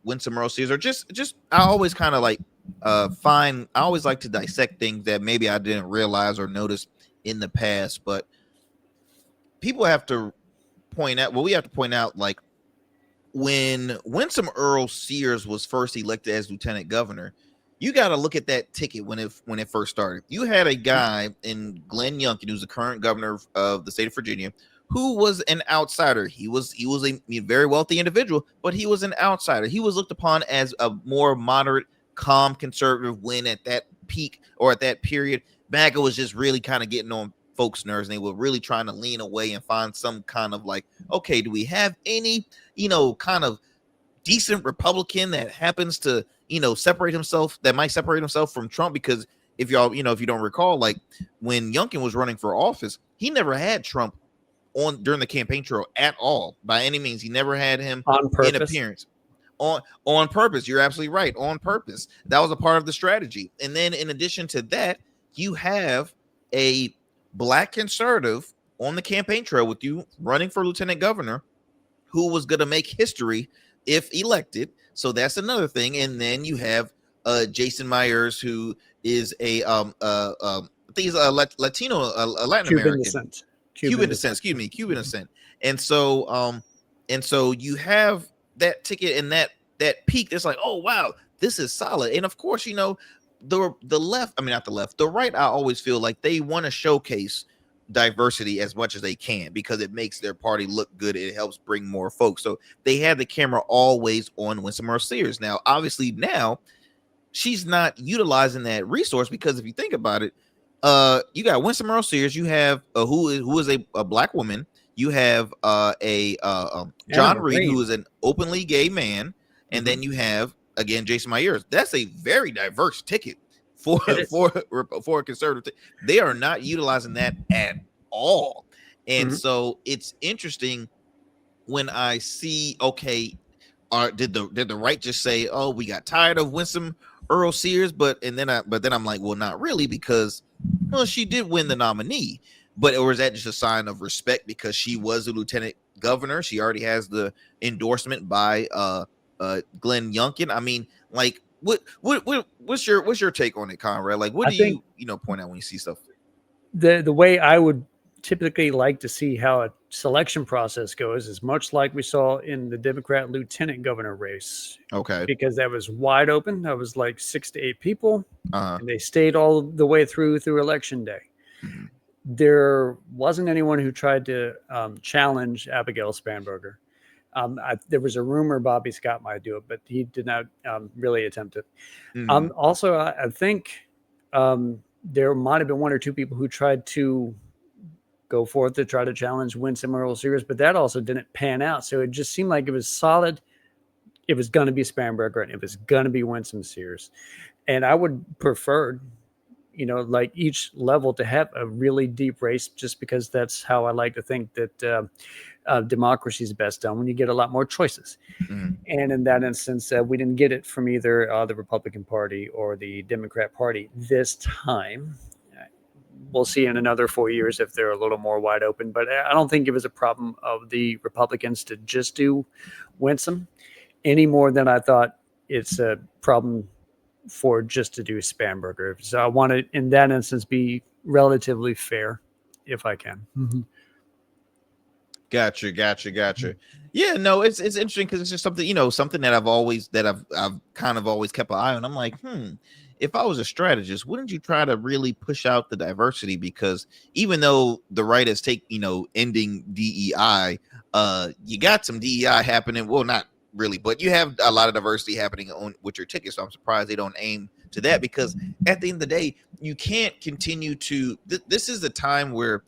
Speaker 2: Winsome Earl Sears, or just I always kind of like I always like to dissect things that maybe I didn't realize or notice in the past, but people have to point out, we have to point out, like, when Winsome Earl Sears was first elected as lieutenant governor, you got to look at that ticket when it first started. You had a guy in Glenn Youngkin, who's the current governor of the state of Virginia, who was an outsider. He was a very wealthy individual, but he was an outsider. He was looked upon as a more moderate, calm conservative, when at that peak or at that period, MAGA was just really kind of getting on folks' nerves, and they were really trying to lean away and find some kind of like, okay, do we have any, kind of decent Republican that happens to, separate himself, that might separate himself from Trump? Because if y'all, if you don't recall, like when Youngkin was running for office, he never had Trump during the campaign trail at all, by any means. He never had him
Speaker 8: On purpose.
Speaker 2: in appearance. On purpose. You're absolutely right. On purpose. That was a part of the strategy. And then in addition to that, you have a black conservative on the campaign trail with you running for lieutenant governor who was going to make history if elected. So that's another thing. And then you have Jason Myers, who is a Latino, Latin American, Cuban descent. And so you have that ticket and that peak. That's like, oh wow, this is solid. And of course, the left, I mean, not the left, the right, I always feel like they want to showcase diversity as much as they can because it makes their party look good. It helps bring more folks. So they had the camera always on Winsome Earl Sears. Now, obviously, now she's not utilizing that resource, because if you think about it, you got Winsome Earl Sears, you have who is a black woman, you have John Reed, who is an openly gay man, and then you have, again, Jason Myers. That's a very diverse ticket for a conservative. They are not utilizing that at all. And so it's interesting when I see, okay, did the right just say, oh, we got tired of Winsome Earl Sears, but then I'm like, well, not really, because she did win the nominee. Or is that just a sign of respect because she was a lieutenant governor? She already has the endorsement by Glenn Youngkin. I mean, like, what's your take on it, Conrad? Like, what do you point out when you see stuff?
Speaker 8: The way I would typically like to see how a selection process goes is much like we saw in the Democrat lieutenant governor race.
Speaker 2: Okay.
Speaker 8: Because that was wide open. That was like 6 to 8 people,
Speaker 2: Uh-huh.
Speaker 8: and they stayed all the way through election day.
Speaker 2: Mhm.
Speaker 8: There wasn't anyone who tried to challenge Abigail Spanberger. There was a rumor Bobby Scott might do it, but he did not really attempt it.
Speaker 2: Mhm.
Speaker 8: Also, I think there might have been 1 or 2 people who tried to go forth to try to challenge Winsome Earl Sears, but that also didn't pan out. So it just seemed like it was solid. It was going to be Spanberger and it was going to be Winsome Sears. And I would prefer, like each level to have a really deep race, just because that's how I like to think that democracy is best done, when you get a lot more choices.
Speaker 2: Mhm.
Speaker 8: And in that instance, we didn't get it from either the Republican Party or the Democrat Party this time. We'll see in another 4 years if they're a little more wide open, but I don't think it was a problem of the Republicans to just do Winsome any more than I thought it's a problem for just to do Spanberger. So I want to, in that instance, be relatively fair if I can. Mm-hmm.
Speaker 2: Gotcha. Yeah, no, it's interesting because it's just something, something that I've kind of always kept an eye on. I'm like, if I was a strategist, wouldn't you try to really push out the diversity? Because even though the right is ending DEI, you got some DEI happening. Well, not really, but you have a lot of diversity happening with your ticket. So I'm surprised they don't aim to that, because at the end of the day, you can't continue to. This is the time where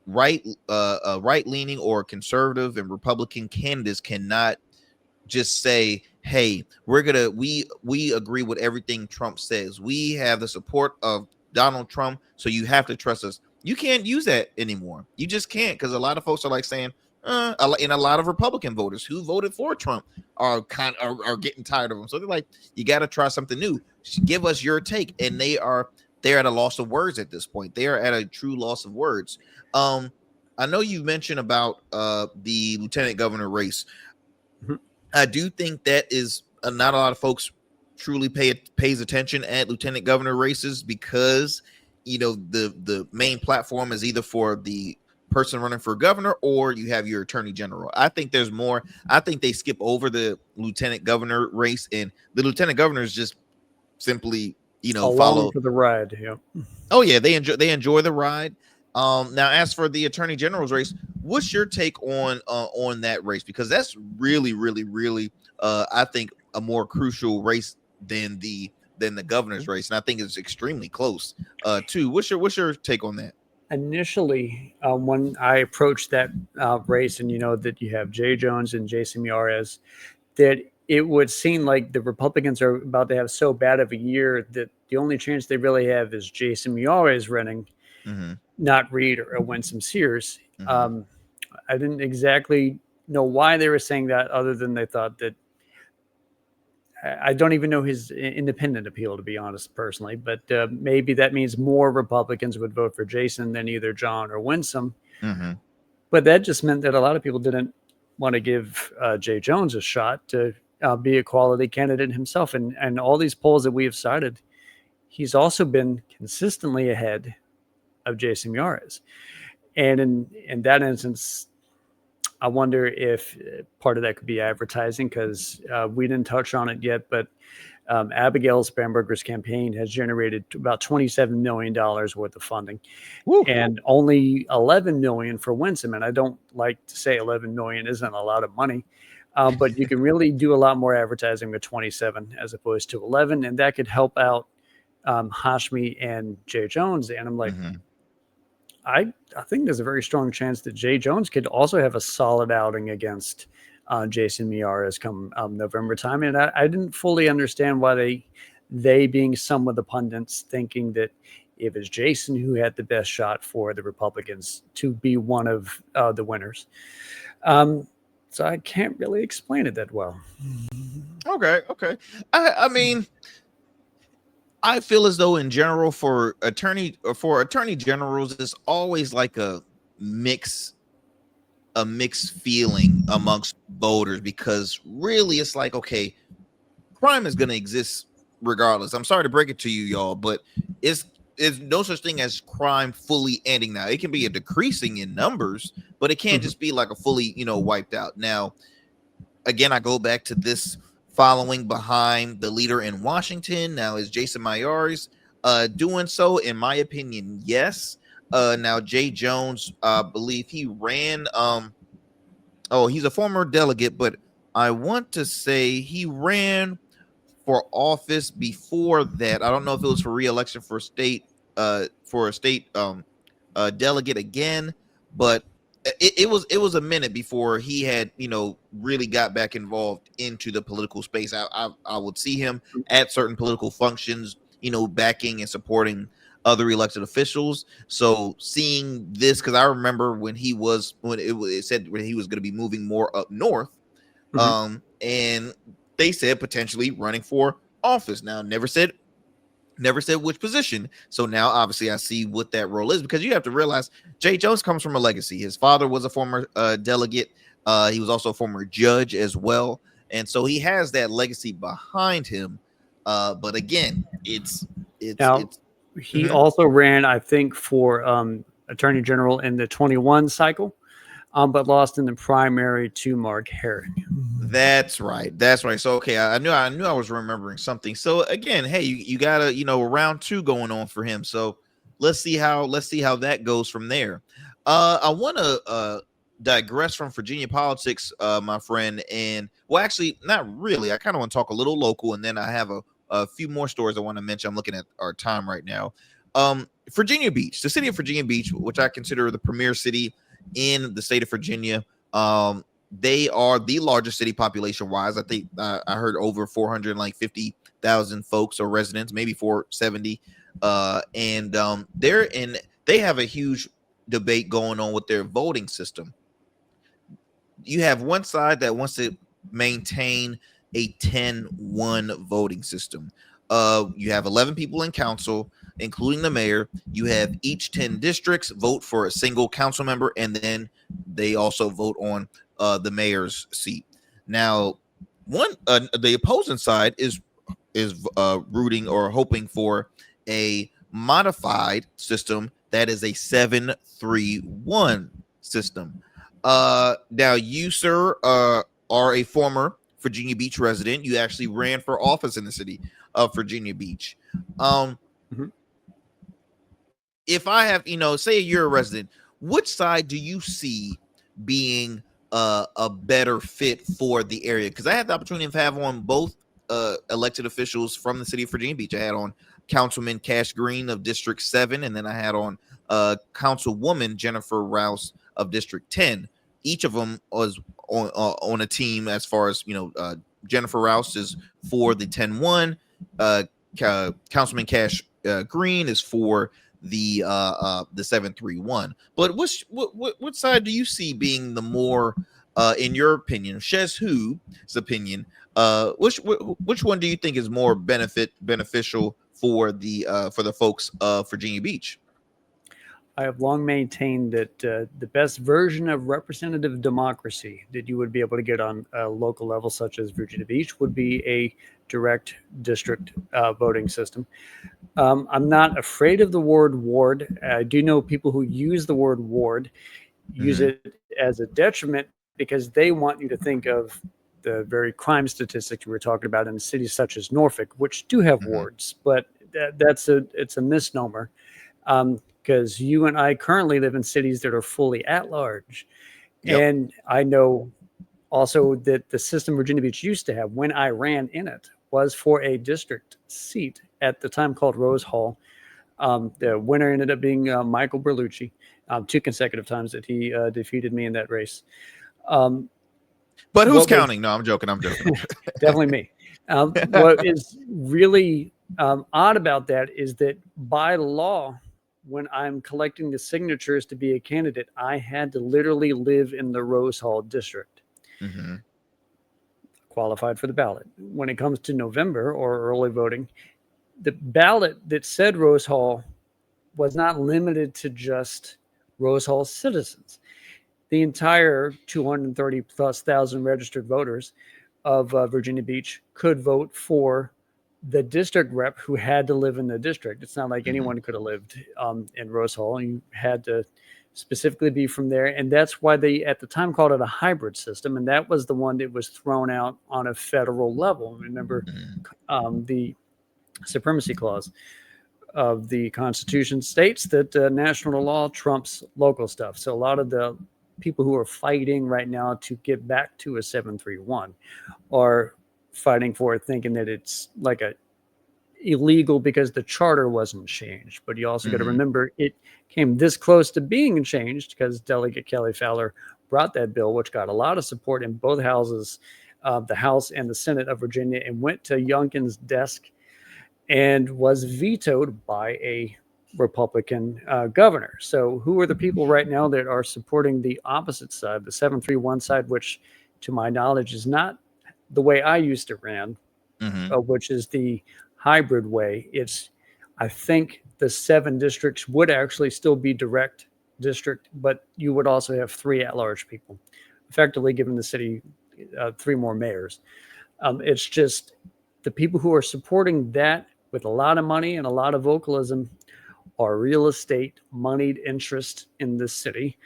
Speaker 2: right-leaning or conservative and Republican candidates cannot just say, hey, we agree with everything Trump says. We have the support of Donald Trump, so you have to trust us. You can't use that anymore. You just can't, because a lot of folks are like saying, and a lot of Republican voters who voted for Trump are getting tired of him. So they're like, you got to try something new. Give us your take. And they're at a loss of words at this point. They are at a true loss of words. I know you mentioned about the lieutenant governor race. Mm-hmm. I do think that is not a lot of folks truly pays attention at lieutenant governor races, because the main platform is either for the person running for governor or you have your attorney general. I think there's more. I think they skip over the lieutenant governor race, and the lieutenant governor is just simply follow
Speaker 8: for the ride. Yeah.
Speaker 2: Oh yeah, they enjoy the ride. Now, as for the attorney general's race, what's your take on that race? Because that's really, really, really, I think, a more crucial race than the governor's race, and I think it's extremely close. Too. What's your take on that?
Speaker 8: Initially, when I approached that race, and that you have Jay Jones and Jason Miyares, that it would seem like the Republicans are about to have so bad of a year that the only chance they really have is Jason Miyares running. Mm-hmm. Not Reed or Winsome Sears. Mm-hmm. I didn't exactly know why they were saying that, other than they thought that, I don't even know his independent appeal, to be honest, personally, but maybe that means more Republicans would vote for Jason than either John or Winsome. Mm-hmm. But that just meant that a lot of people didn't want to give Jay Jones a shot to be a quality candidate himself. And all these polls that we have cited, he's also been consistently ahead of Jason Miyares. And in that instance, I wonder if part of that could be advertising, because we didn't touch on it yet, but Abigail Spanberger's campaign has generated about $27 million worth of funding. Woo. And only $11 million for Winsome. And I don't like to say $11 million isn't a lot of money, but you can really do a lot more advertising with 27 as opposed to 11. And that could help out Hashmi and Jay Jones. And I'm like, mm-hmm. I think there's a very strong chance that Jay Jones could also have a solid outing against Jason Miyares come November time. And I didn't fully understand why they being some of the pundits, thinking that it was Jason who had the best shot for the Republicans to be one of the winners. So I can't really explain it that well.
Speaker 2: Okay. I mean, I feel as though in general for attorney generals, it's always like a mixed feeling amongst voters, because really it's like, crime is going to exist regardless. I'm sorry to break it to you, y'all, but there's no such thing as crime fully ending. Now it can be a decreasing in numbers, but it can't just be like a fully, wiped out. Now, again, I go back to this following behind the leader in Washington. Now, is Jason Myers doing so? In my opinion, yes. Now, Jay Jones, I believe he ran. He's a former delegate, but I want to say he ran for office before that. I don't know if it was for re-election for a state delegate again, but it was a minute before he had really got back involved into the political space. I would see him at certain political functions, backing and supporting other elected officials. So seeing this, because I remember when it said when he was going to be moving more up north, and they said potentially running for office. Now, never said which position. So now obviously I see what that role is, because you have to realize Jay Jones comes from a legacy. His father was a former delegate. He was also a former judge as well. And so he has that legacy behind him. But again,
Speaker 8: he also ran, I think, for Attorney General in the 21 cycle, but lost in the primary to Mark Herring.
Speaker 2: That's right. So okay, I knew I was remembering something. So again, hey, you got a round 2 going on for him. So let's see how that goes from there. I want to digress from Virginia politics, my friend, and well, actually, not really. I kind of want to talk a little local, and then I have a few more stories I want to mention. I'm looking at our time right now. Virginia Beach, the city of Virginia Beach, which I consider the premier city in the state of Virginia. They are the largest city population wise. I think I heard over 450,000 folks or residents, maybe 470. And they have a huge debate going on with their voting system. You have one side that wants to maintain a 10-1 voting system. You have 11 people in council, including the mayor. You have each 10 districts vote for a single council member, and then they also vote on the mayor's seat. Now, the opposing side is rooting or hoping for a modified system that is a 7-3-1 system. Now, you, sir, are a former Virginia Beach resident. You actually ran for office in the city of Virginia Beach. If I have, say you're a resident, which side do you see being a better fit for the area? Because I had the opportunity to have on both elected officials from the city of Virginia Beach. I had on Councilman Cash Green of District 7, and then I had on Councilwoman Jennifer Rouse of District 10. Each of them was on a team as far as, Jennifer Rouse is for the 10-1. Councilman Cash Green is for the 7-3-1. But what side do you see being the more, in your opinion, SchezzWho's opinion, which one do you think is more beneficial for the folks of Virginia Beach?
Speaker 8: I have long maintained that the best version of representative democracy that you would be able to get on a local level, such as Virginia Beach, would be a direct district voting system. I'm not afraid of the word ward. I do know people who use the word ward, use it as a detriment because they want you to think of the very crime statistics we were talking about in cities such as Norfolk, which do have wards, but it's a misnomer. Because you and I currently live in cities that are fully at large. Yep. And I know also that the system Virginia Beach used to have when I ran in it was for a district seat at the time called Rose Hall. The winner ended up being Michael Berlucci, 2 consecutive times that he defeated me in that race.
Speaker 2: But who's counting? No, I'm joking.
Speaker 8: Definitely me. What is really odd about that is that by law, when I'm collecting the signatures to be a candidate, I had to literally live in the Rose Hall district. Qualified for the ballot. When it comes to November or early voting, the ballot that said Rose Hall was not limited to just Rose Hall citizens. The entire 230 plus thousand registered voters of Virginia Beach could vote for the district rep who had to live in the district. It's not like anyone could have lived in Rose Hall. You had to specifically be from there. And that's why they, at the time, called it a hybrid system. And that was the one that was thrown out on a federal level. Remember, the Supremacy Clause of the Constitution states that national law trumps local stuff. So a lot of the people who are fighting right now to get back to a 731 are fighting for it, thinking that it's like a illegal because the charter wasn't changed. But you also got to remember it came this close to being changed because Delegate Kelly Fowler brought that bill, which got a lot of support in both houses, the House and the Senate of Virginia, and went to Youngkin's desk and was vetoed by a Republican governor. So who are the people right now that are supporting the opposite side, the 731 side, which to my knowledge is not the way I used to ran, which is the hybrid way. It's, I think the 7 districts would actually still be direct district, but you would also have 3 at-large people, effectively giving the city 3 more mayors. It's just the people who are supporting that with a lot of money and a lot of vocalism are real estate moneyed interest in the city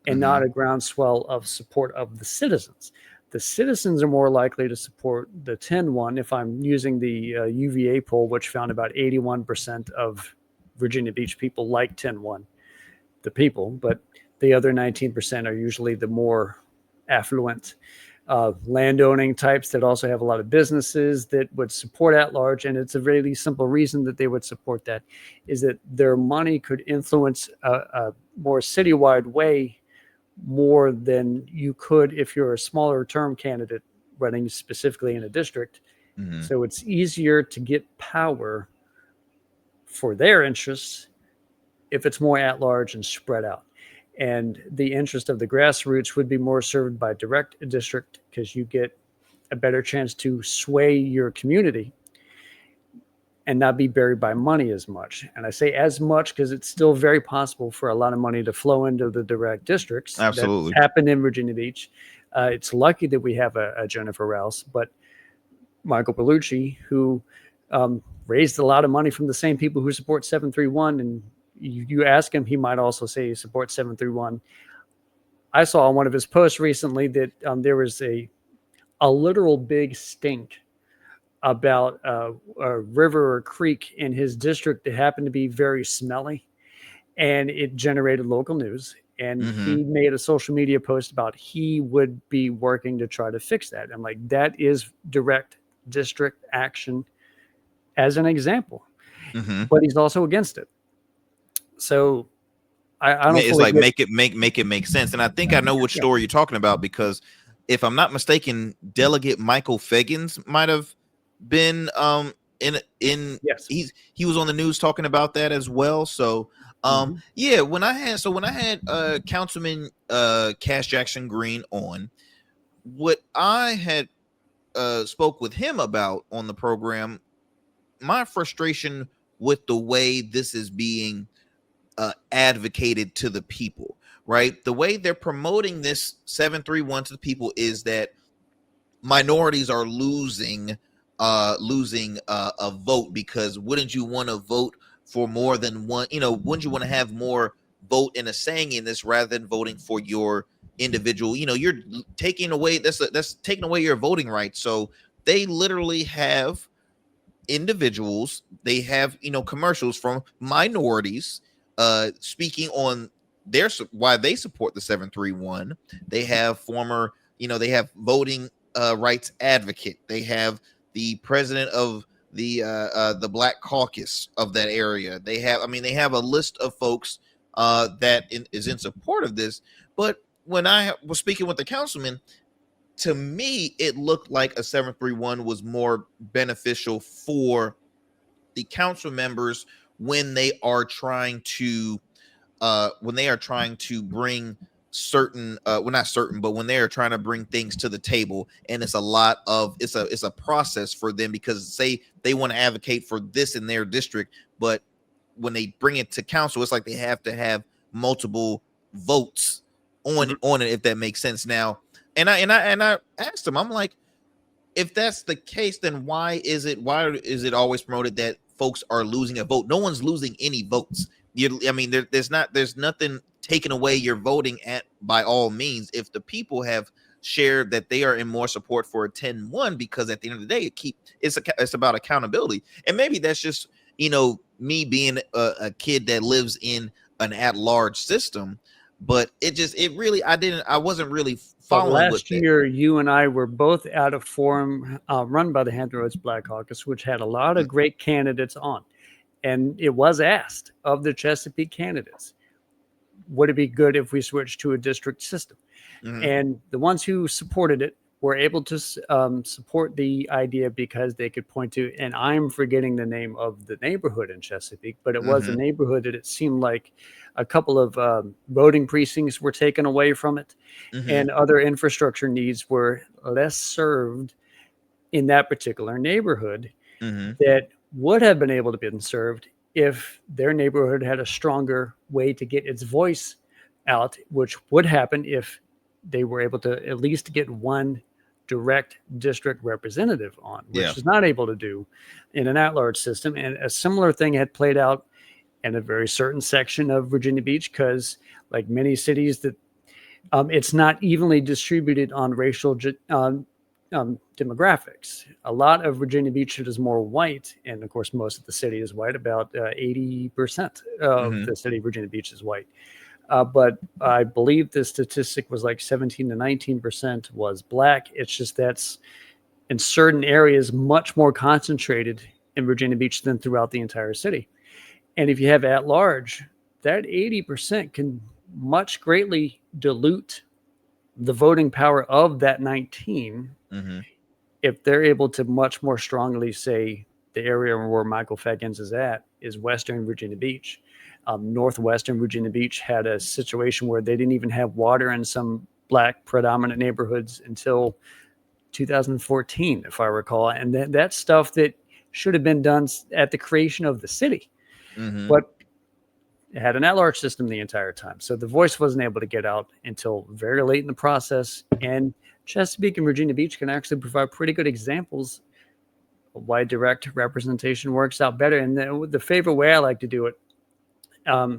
Speaker 8: and not a groundswell of support of the citizens. The citizens are more likely to support the 10-1 if I'm using the UVA poll, which found about 81% of Virginia Beach people like 10-1, the people, but the other 19% are usually the more affluent landowning types that also have a lot of businesses that would support at large. And it's a really simple reason that they would support that is that their money could influence a more citywide way more than you could if you're a smaller term candidate running specifically in a district. So it's easier to get power for their interests if it's more at large and spread out. And the interest of the grassroots would be more served by direct district because you get a better chance to sway your community and not be buried by money as much. And I say as much because it's still very possible for a lot of money to flow into the direct districts.
Speaker 2: Absolutely.
Speaker 8: That's happened in Virginia Beach. It's lucky that we have a Jennifer Rouse, but Michael Bellucci, who raised a lot of money from the same people who support 731, and you ask him, he might also say he supports 731. I saw on one of his posts recently that there was a literal big stink about a river or creek in his district that happened to be very smelly, and it generated local news. And he made a social media post about he would be working to try to fix that. I'm like, that is direct district action as an example, but he's also against it. So I don't.
Speaker 2: It's like make it make sense. And I think I know which story you're talking about because if I'm not mistaken, Delegate Michael Fagans might have been
Speaker 8: yes,
Speaker 2: he was on the news talking about that as well. So yeah, when I had Councilman Cash Jackson Green on, what I had spoke with him about on the program, my frustration with the way this is being advocated to the people, right? The way they're promoting this 731 to the people is that minorities are losing a vote because wouldn't you want to vote for more than one? Wouldn't you want to have more vote and a saying in this rather than voting for your individual? You're taking away that's taking away your voting rights. So they literally have individuals. They have commercials from minorities speaking on their why they support the 731. They have former they have voting rights advocate. They have the president of the Black Caucus of that area. They have a list of folks that is in support of this. But when I was speaking with the councilman, to me it looked like a 731 was more beneficial for the council members when they are trying to bring certain not certain, but when they are trying to bring things to the table. And it's a process for them because say they want to advocate for this in their district, but when they bring it to council, it's like they have to have multiple votes on it, if that makes sense. Now, and I asked him, I'm like, if that's the case, then why is it always promoted that folks are losing a vote? No one's losing any votes. There's nothing taking away your voting by all means. If the people have shared that they are in more support for a 10-1, because at the end of the day, it's about accountability. And maybe that's just, me being a kid that lives in an at-large system, but I wasn't really following.
Speaker 8: Last year, you and I were both at a forum run by the Hampton Roads Black Caucus, which had a lot of great candidates on. And it was asked of the Chesapeake candidates, would it be good if we switched to a district system? Mm-hmm. And the ones who supported it were able to support the idea because they could point to, and I'm forgetting the name of the neighborhood in Chesapeake, but it was a neighborhood that it seemed like a couple of voting precincts were taken away from it, and other infrastructure needs were less served in that particular neighborhood that would have been able to be served if their neighborhood had a stronger way to get its voice out, which would happen if they were able to at least get one direct district representative on, which is not able to do in an at-large system. And a similar thing had played out in a very certain section of Virginia Beach, because like many cities that it's not evenly distributed on racial demographics. A lot of Virginia Beach is more white, and of course most of the city is white. About 80% of the city of Virginia Beach is white. But I believe the statistic was like 17 to 19% was black. It's just that's in certain areas much more concentrated in Virginia Beach than throughout the entire city. And if you have at large, that 80% can much greatly dilute the voting power of that 19 if they're able to much more strongly say the area where Michael Feckins is at is Western Virginia Beach. Northwestern Virginia Beach had a situation where they didn't even have water in some black predominant neighborhoods until 2014, if I recall. And that's stuff that should have been done at the creation of the city, but it had an at-large system the entire time. So the voice wasn't able to get out until very late in the process. And Chesapeake and Virginia Beach can actually provide pretty good examples of why direct representation works out better. And the favorite way I like to do it,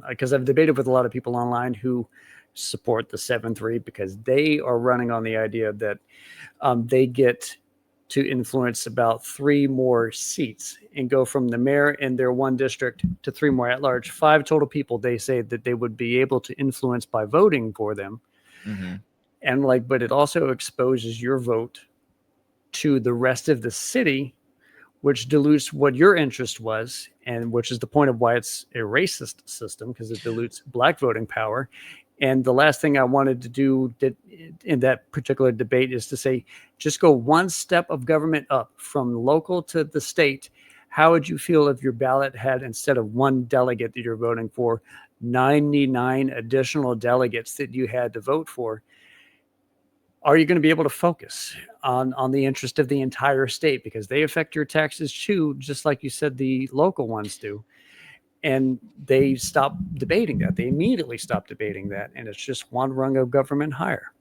Speaker 8: because I've debated with a lot of people online who support the 7-3, because they are running on the idea that they get to influence about 3 more seats and go from the mayor in their one district to 3 more at large. 5 total people they say that they would be able to influence by voting for them. And but it also exposes your vote to the rest of the city, which dilutes what your interest was, and which is the point of why it's a racist system, because it dilutes black voting power. And the last thing I wanted to do in that particular debate is to say, just go one step of government up from local to the state. How would you feel if your ballot had, instead of 1 delegate that you're voting for, 99 additional delegates that you had to vote for? Are you going to be able to focus on the interest of the entire state? Because they affect your taxes too, just like you said the local ones do. And they stop debating that. They immediately stop debating that. And it's just one rung of government higher.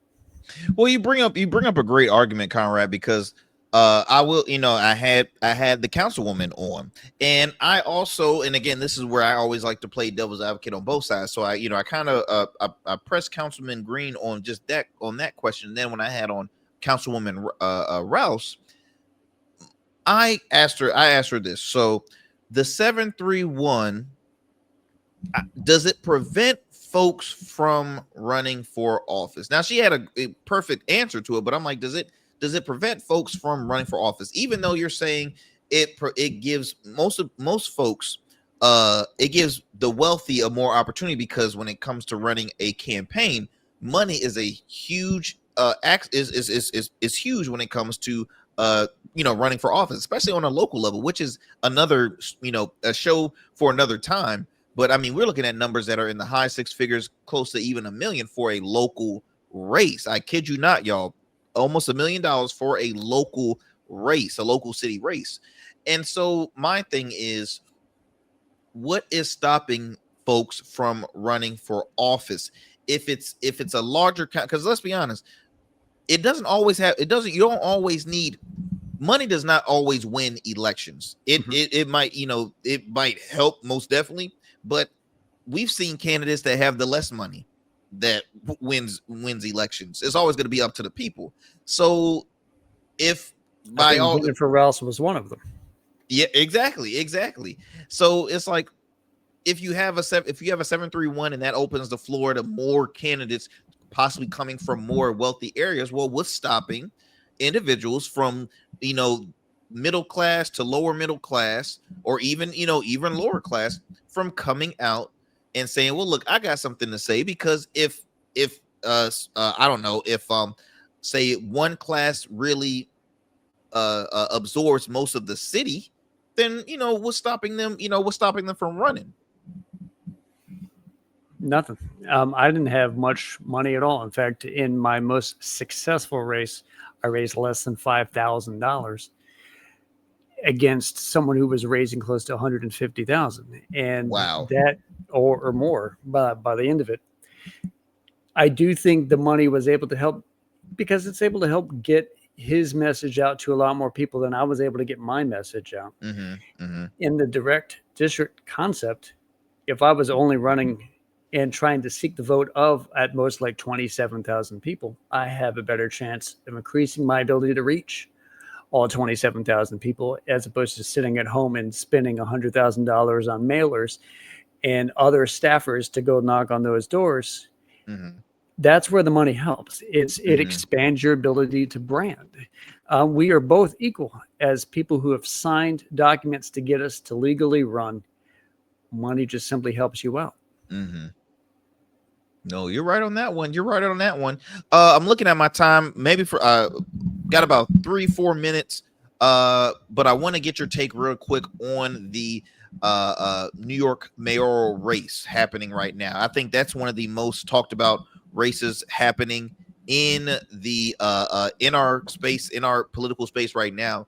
Speaker 2: Well, you bring up a great argument, Conrad, because I had the councilwoman on, and I also, and again, this is where I always like to play devil's advocate on both sides. So I kind of I pressed Councilman Green on just that question. And then when I had on Councilwoman Rouse, I asked her this. So the 731, does it prevent folks from running for office? Now, she had a perfect answer to it, but I'm like, does it prevent folks from running for office? Even though you're saying it gives most folks, it gives the wealthy a more opportunity, because when it comes to running a campaign, money is a huge is huge when it comes to running for office, especially on a local level, which is another a show for another time. But I mean, we're looking at numbers that are in the high 6 figures, close to even $1 million for a local race. I kid you not, y'all. Almost $1 million for a local race, a local city race. And so my thing is, what is stopping folks from running for office? If it's a larger count, because let's be honest, you don't always need money does not always win elections. It might, it might help most definitely, but we've seen candidates that have the less money that wins elections. It's always going to be up to the people. So if by all,
Speaker 8: Jennifer Rouse was one of them.
Speaker 2: Yeah, exactly. So it's like if you have a 731 and that opens the floor to more candidates possibly coming from more wealthy areas, well, what's stopping individuals from middle class to lower middle class, or even lower class, from coming out and saying, well, look, I got something to say? Because if I don't know, if say one class really absorbs most of the city, then what's stopping them from running?
Speaker 8: Nothing. I didn't have much money at all. In fact, in my most successful race, I raised less than $5,000 against someone who was raising close to 150,000, and
Speaker 2: wow,
Speaker 8: that or more by the end of it. I do think the money was able to help, because it's able to help get his message out to a lot more people than I was able to get my message out. In the direct district concept, if I was only running and trying to seek the vote of at most like 27,000 people, I have a better chance of increasing my ability to reach all 27,000 people, as opposed to sitting at home and spending $100,000 on mailers and other staffers to go knock on those doors. That's where the money helps. It expands your ability to brand. We are both equal as people who have signed documents to get us to legally run. Money just simply helps you out.
Speaker 2: No, you're right on that one. I'm looking at my time. Maybe for got about 3-4 minutes. But I want to get your take real quick on the New York mayoral race happening right now. I think that's one of the most talked about races happening in the in our space, in our political space right now.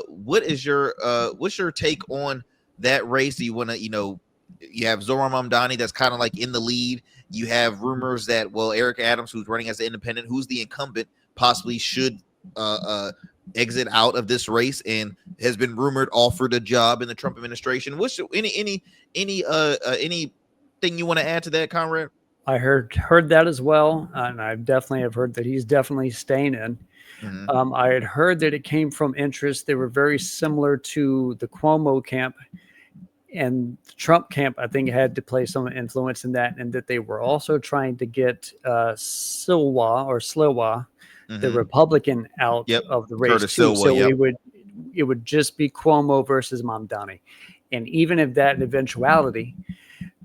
Speaker 2: What's your take on that race? Do you want to, you have Zohran Mamdani that's kind of like in the lead. You have rumors that, well, Eric Adams, who's running as an independent, who's the incumbent, possibly should exit out of this race and has been rumored offered a job in the Trump administration. What's anything you want to add to that, Conrad?
Speaker 8: I heard that as well, and I definitely have heard that he's definitely staying in. I had heard that it came from interests. They were very similar to the Cuomo camp, and the Trump camp, I think, had to play some influence in that, and that they were also trying to get Slilwa, the Republican, out of the race too. It would just be Cuomo versus Mamdani, and even if that eventuality,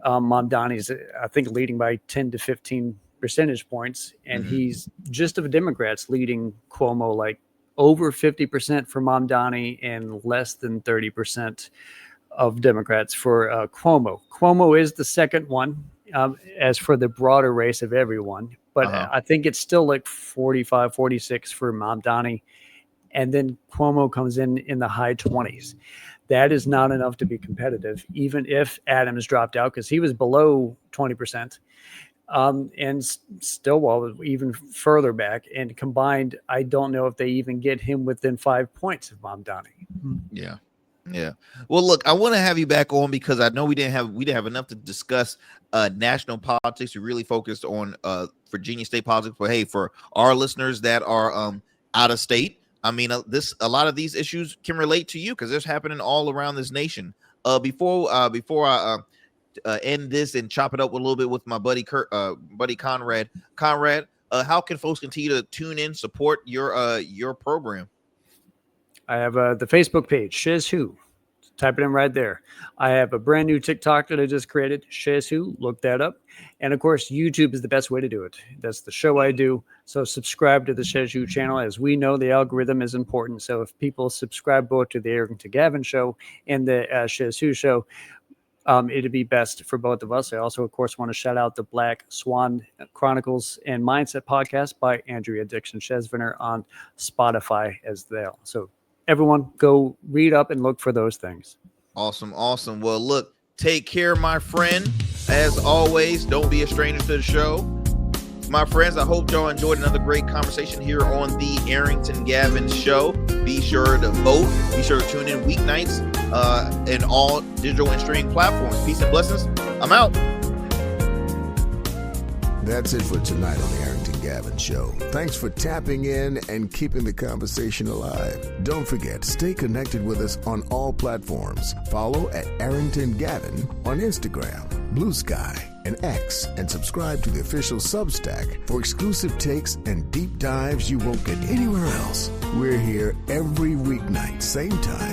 Speaker 8: Mamdani's, I think, leading by 10 to 15 percentage points, and he's just of Democrats leading Cuomo like over 50% for Mamdani and less than 30% of Democrats for Cuomo. Cuomo is the second one, as for the broader race of everyone, but I think it's still like 45, 46 for Mamdani, and then Cuomo comes in the high 20s. That is not enough to be competitive, even if Adams dropped out, because he was below 20%. And Stillwell was even further back. And combined, I don't know if they even get him within 5 points of Mamdani.
Speaker 2: Yeah. Well, look, I want to have you back on because I know we didn't have enough to discuss national politics. We really focused on Virginia state politics. But hey, for our listeners that are out of state, I mean, a lot of these issues can relate to you because it's happening all around this nation. Before I end this and chop it up a little bit with my buddy Conrad. Conrad, how can folks continue to tune in, support your program?
Speaker 8: I have the Facebook page, SchezzWho. Type it in right there. I have a brand new TikTok that I just created, SchezzWho. Look that up. And of course, YouTube is the best way to do it. That's the show I do. So subscribe to the SchezzWho channel. As we know, the algorithm is important. So if people subscribe both to the Arrington Gavin show and the SchezzWho show, it'd be best for both of us. I also, of course, want to shout out the Black Swan Chronicles and Mindset podcast by Andrea Dixon SchezzVenter on Spotify as well. So everyone, go read up and look for those things.
Speaker 2: Awesome. Well, look, take care, my friend. As always, don't be a stranger to the show. My friends, I hope y'all enjoyed another great conversation here on the Arrington Gavin Show. Be sure to vote. Be sure to tune in weeknights in all digital and streaming platforms. Peace and blessings. I'm out.
Speaker 1: That's it for tonight on the Arrington Gavin Show. Thanks for tapping in and keeping the conversation alive. Don't forget, stay connected with us on all platforms. Follow at Arrington Gavin on Instagram, Blue Sky, and X, and subscribe to the official Substack for exclusive takes and deep dives you won't get anywhere else. We're here every weeknight, same time.